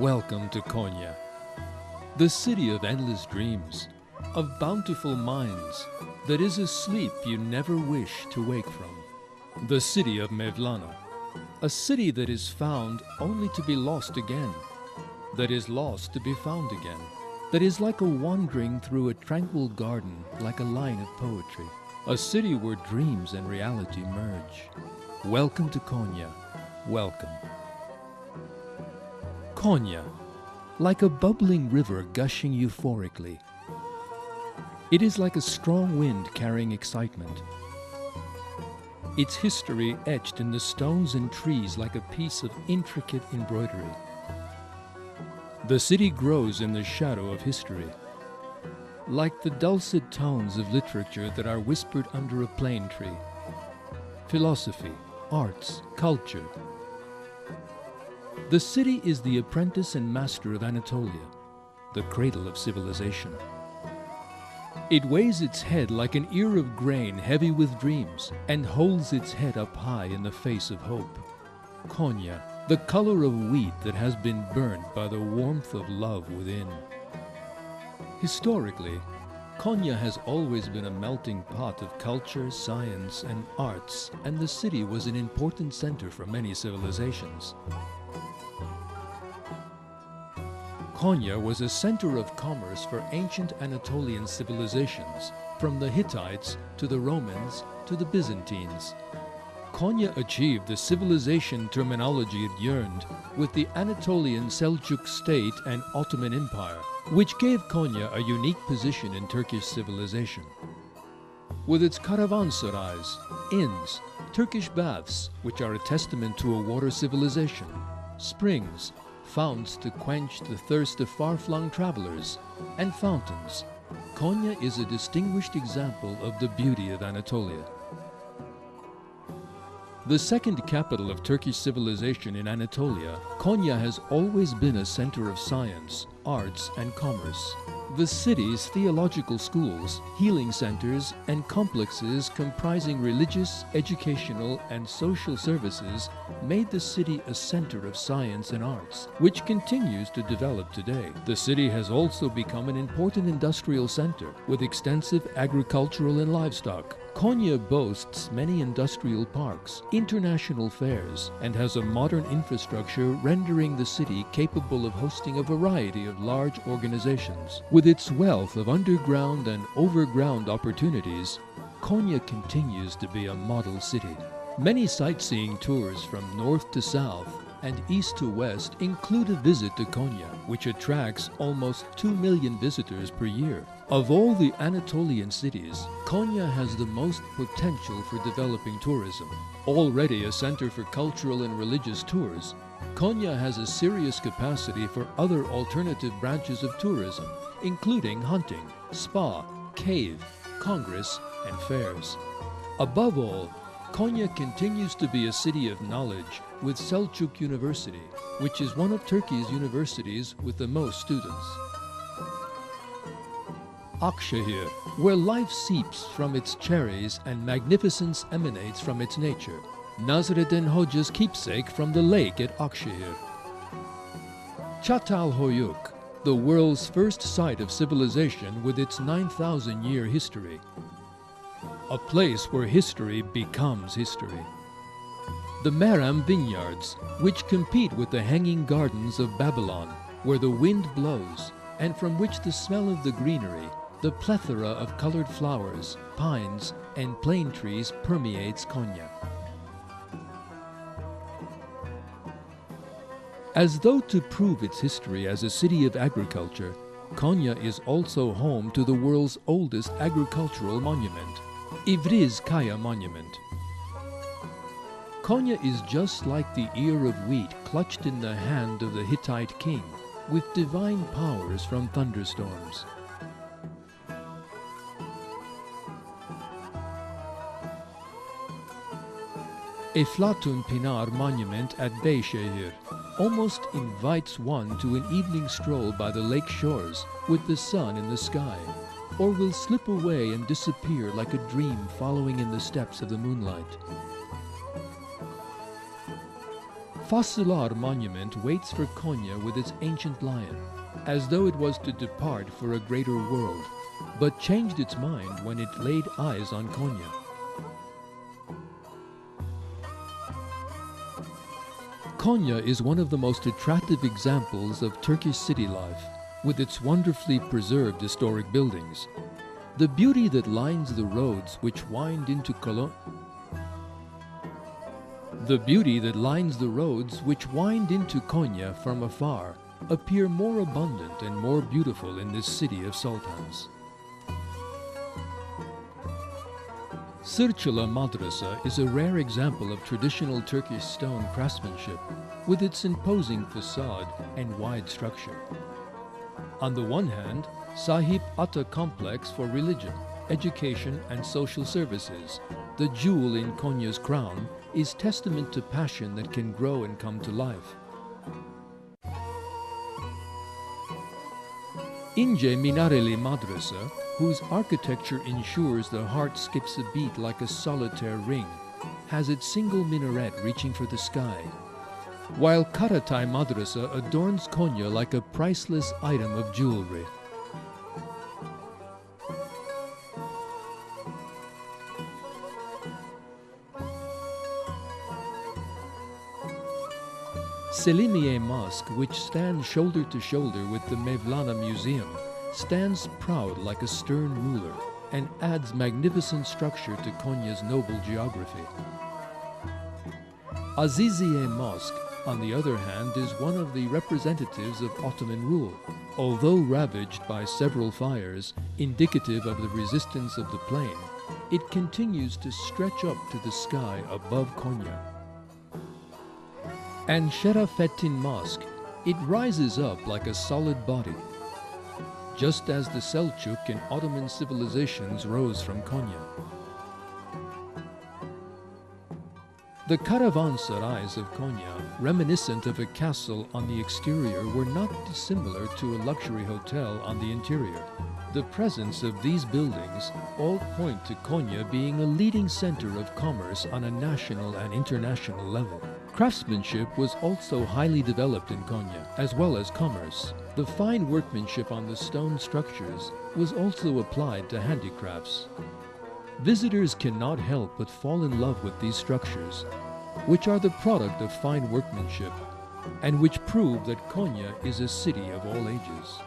Welcome to Konya, the city of endless dreams, of bountiful minds, that is a sleep you never wish to wake from. The city of Mevlana, a city that is found only to be lost again, that is lost to be found again, that is like a wandering through a tranquil garden, like a line of poetry, a city where dreams and reality merge. Welcome to Konya, welcome. Konya, like a bubbling river gushing euphorically. It is like a strong wind carrying excitement. Its history etched in the stones and trees like a piece of intricate embroidery. The city grows in the shadow of history, like the dulcet tones of literature that are whispered under a plane tree. Philosophy, arts, culture. The city is the apprentice and master of Anatolia, the cradle of civilization. It weighs its head like an ear of grain heavy with dreams, and holds its head up high in the face of hope. Konya, the color of wheat that has been burned by the warmth of love within. Historically, Konya has always been a melting pot of culture, science, and arts, and the city was an important center for many civilizations. Konya was a center of commerce for ancient Anatolian civilizations, from the Hittites to the Romans to the Byzantines. Konya achieved the civilization terminology it yearned with the Anatolian Seljuk state and Ottoman Empire, which gave Konya a unique position in Turkish civilization. With its caravanserais, inns, Turkish baths, which are a testament to a water civilization, springs, founts to quench the thirst of far-flung travelers, and fountains, Konya is a distinguished example of the beauty of Anatolia. The second capital of Turkish civilization in Anatolia, Konya has always been a center of science, arts, and commerce. The city's theological schools, healing centers, and complexes comprising religious, educational, and social services made the city a center of science and arts, which continues to develop today. The city has also become an important industrial center with extensive agricultural and livestock. Konya boasts many industrial parks, international fairs, and has a modern infrastructure rendering the city capable of hosting a variety of large organizations. With its wealth of underground and overground opportunities, Konya continues to be a model city. Many sightseeing tours from north to south and east to west include a visit to Konya, which attracts almost 2 million visitors per year. Of all the Anatolian cities, Konya has the most potential for developing tourism. Already a center for cultural and religious tours, Konya has a serious capacity for other alternative branches of tourism, including hunting, spa, cave, congress, and fairs. Above all, Konya continues to be a city of knowledge with Selçuk University, which is one of Turkey's universities with the most students. Akşehir, where life seeps from its cherries and magnificence emanates from its nature. Nasreddin Hoca's keepsake from the lake at Akşehir. Çatalhöyük, the world's first site of civilization with its 9,000-year history. A place where history becomes history. The Meram vineyards, which compete with the hanging gardens of Babylon, where the wind blows, and from which the smell of the greenery, the plethora of colored flowers, pines, and plane trees permeates Konya. As though to prove its history as a city of agriculture, Konya is also home to the world's oldest agricultural monument, Ivriz Kaya Monument. Konya is just like the ear of wheat clutched in the hand of the Hittite king, with divine powers from thunderstorms. Eflatun Pinar Monument at Beyşehir almost invites one to an evening stroll by the lake shores with the sun in the sky, or will slip away and disappear like a dream following in the steps of the moonlight. Fazlası monument waits for Konya with its ancient lion, as though it was to depart for a greater world, but changed its mind when it laid eyes on Konya. Konya is one of the most attractive examples of Turkish city life, with its wonderfully preserved historic buildings. The beauty that lines the roads which wind into Konya from afar appear more abundant and more beautiful in this city of sultans. Sırçılı Madrasa is a rare example of traditional Turkish stone craftsmanship, with its imposing facade and wide structure. On the one hand, Sahip Ata complex for religion, education and social services, the jewel in Konya's crown, is testament to passion that can grow and come to life. İnce Minareli Madrasa, whose architecture ensures the heart skips a beat like a solitaire ring, has its single minaret reaching for the sky, while Karatay Madrasa adorns Konya like a priceless item of jewelry. Selimiye Mosque, which stands shoulder to shoulder with the Mevlana Museum, stands proud like a stern ruler and adds magnificent structure to Konya's noble geography. Aziziye Mosque, on the other hand, is one of the representatives of Ottoman rule. Although ravaged by several fires, indicative of the resistance of the plain, it continues to stretch up to the sky above Konya. And Şerafettin Mosque, it rises up like a solid body, just as the Selçuk and Ottoman civilizations rose from Konya. The caravanserais of Konya, reminiscent of a castle on the exterior, were not dissimilar to a luxury hotel on the interior. The presence of these buildings all point to Konya being a leading center of commerce on a national and international level. Craftsmanship was also highly developed in Konya, as well as commerce. The fine workmanship on the stone structures was also applied to handicrafts. Visitors cannot help but fall in love with these structures, which are the product of fine workmanship, and which prove that Konya is a city of all ages.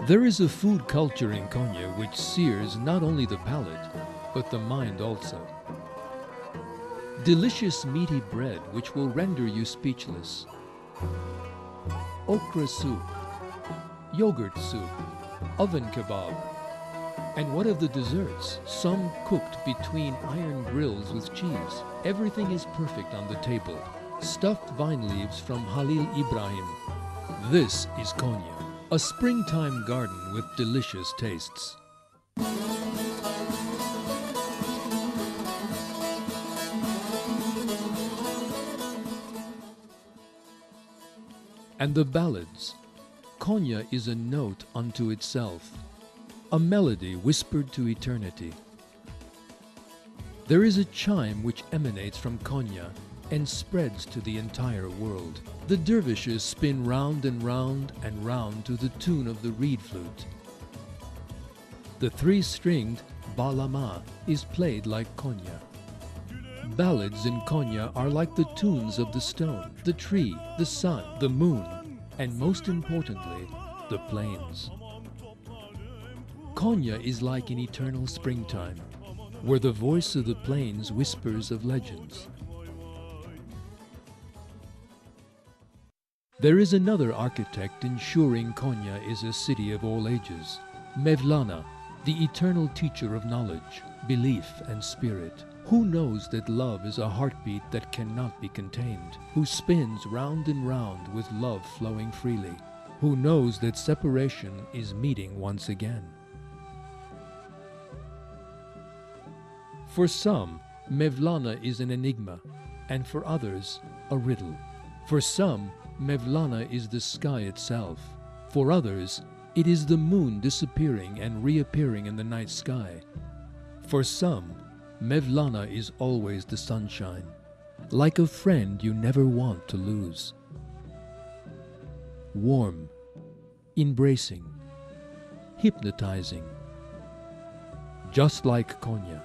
There is a food culture in Konya which sears not only the palate, but the mind also. Delicious meaty bread which will render you speechless. Okra soup, yogurt soup, oven kebab, and what of the desserts? Some cooked between iron grills with cheese. Everything is perfect on the table. Stuffed vine leaves from Halil Ibrahim. This is Konya, a springtime garden with delicious tastes. And the ballads. Konya is a note unto itself, a melody whispered to eternity. There is a chime which emanates from Konya and spreads to the entire world. The dervishes spin round and round and round to the tune of the reed flute. The three-stringed bağlama is played like Konya. Ballads in Konya are like the tunes of the stone, the tree, the sun, the moon, and most importantly, the plains. Konya is like an eternal springtime, where the voice of the plains whispers of legends. There is another architect ensuring Konya is a city of all ages, Mevlana, the eternal teacher of knowledge, belief and spirit, who knows that love is a heartbeat that cannot be contained, who spins round and round with love flowing freely, who knows that separation is meeting once again. For some, Mevlana is an enigma, and for others, a riddle. For some, Mevlana is the sky itself. For others, it is the moon disappearing and reappearing in the night sky. For some, Mevlana is always the sunshine, like a friend you never want to lose. Warm, embracing, hypnotizing, just like Konya.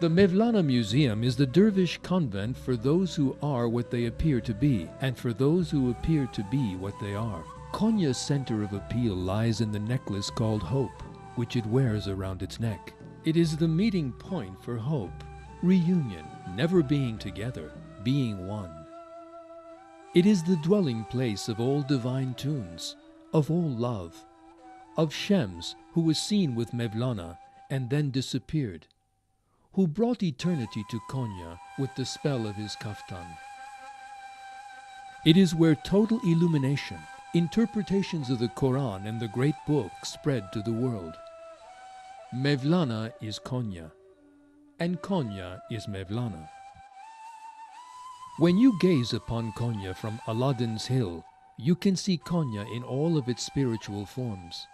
The Mevlana Museum is the dervish convent for those who are what they appear to be, and for those who appear to be what they are. Konya's center of appeal lies in the necklace called Hope, which it wears around its neck. It is the meeting point for hope, reunion, never being together, being one. It is the dwelling place of all divine tunes, of all love, of Shams, who was seen with Mevlana and then disappeared, who brought eternity to Konya with the spell of his kaftan. It is where total illumination, interpretations of the Quran and the great book spread to the world. Mevlana is Konya, and Konya is Mevlana. When you gaze upon Konya from Aladdin's hill, you can see Konya in all of its spiritual forms.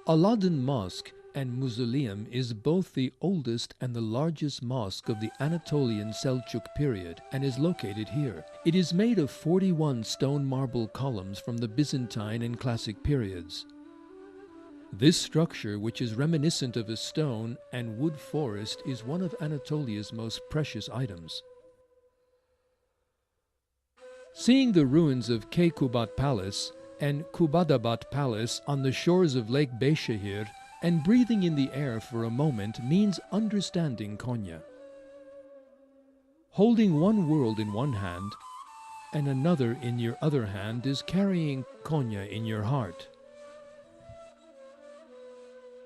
Aladdin Mosque and Mausoleum is both the oldest and the largest mosque of the Anatolian Seljuk period and is located here. It is made of 41 stone marble columns from the Byzantine and Classic periods. This structure, which is reminiscent of a stone and wood forest, is one of Anatolia's most precious items. Seeing the ruins of Keykubat Palace and Kubadabat Palace on the shores of Lake Beyşehir and breathing in the air for a moment means understanding Konya. Holding one world in one hand and another in your other hand is carrying Konya in your heart.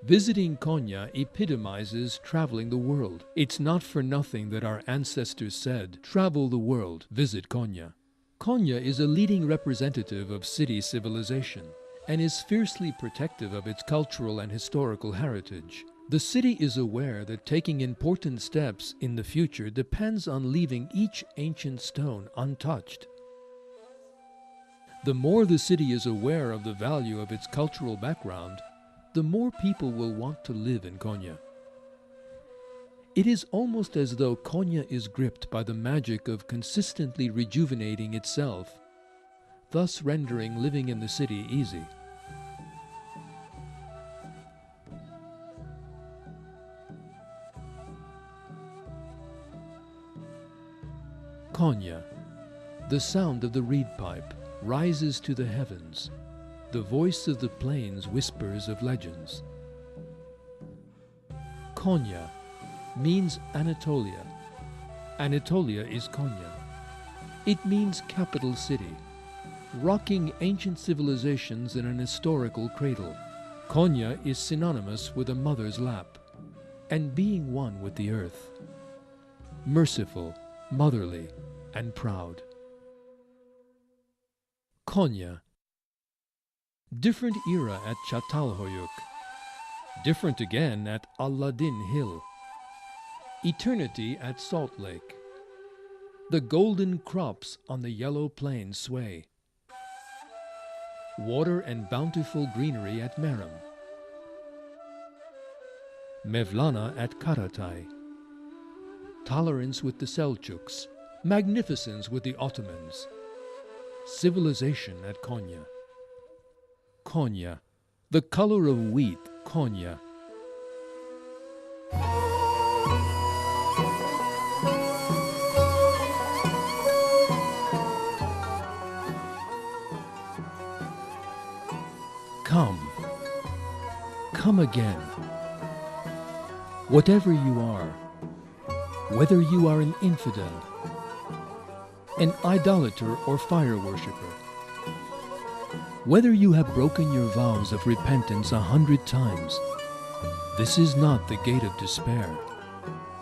Visiting Konya epitomizes traveling the world. It's not for nothing that our ancestors said, "Travel the world, visit Konya." Konya is a leading representative of city civilization and is fiercely protective of its cultural and historical heritage. The city is aware that taking important steps in the future depends on leaving each ancient stone untouched. The more the city is aware of the value of its cultural background, the more people will want to live in Konya. It is almost as though Konya is gripped by the magic of consistently rejuvenating itself, thus rendering living in the city easy. Konya, the sound of the reed pipe, rises to the heavens. The voice of the plains whispers of legends. Konya means Anatolia. Anatolia is Konya. It means capital city, rocking ancient civilizations in an historical cradle. Konya is synonymous with a mother's lap and being one with the earth. Merciful, motherly, and proud. Konya. Different era at Çatalhöyük. Different again at Aladdin Hill. Eternity at Salt Lake. The golden crops on the yellow plains sway. Water and bountiful greenery at Meram. Mevlana at Karatay. Tolerance with the Selçuks. Magnificence with the Ottomans. Civilization at Konya. Konya, the color of wheat, Konya. Come again. Whatever you are, whether you are an infidel, an idolater or fire worshipper, whether you have broken your vows of repentance 100 times, this is not the gate of despair,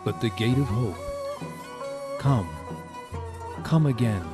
but the gate of hope. Come again.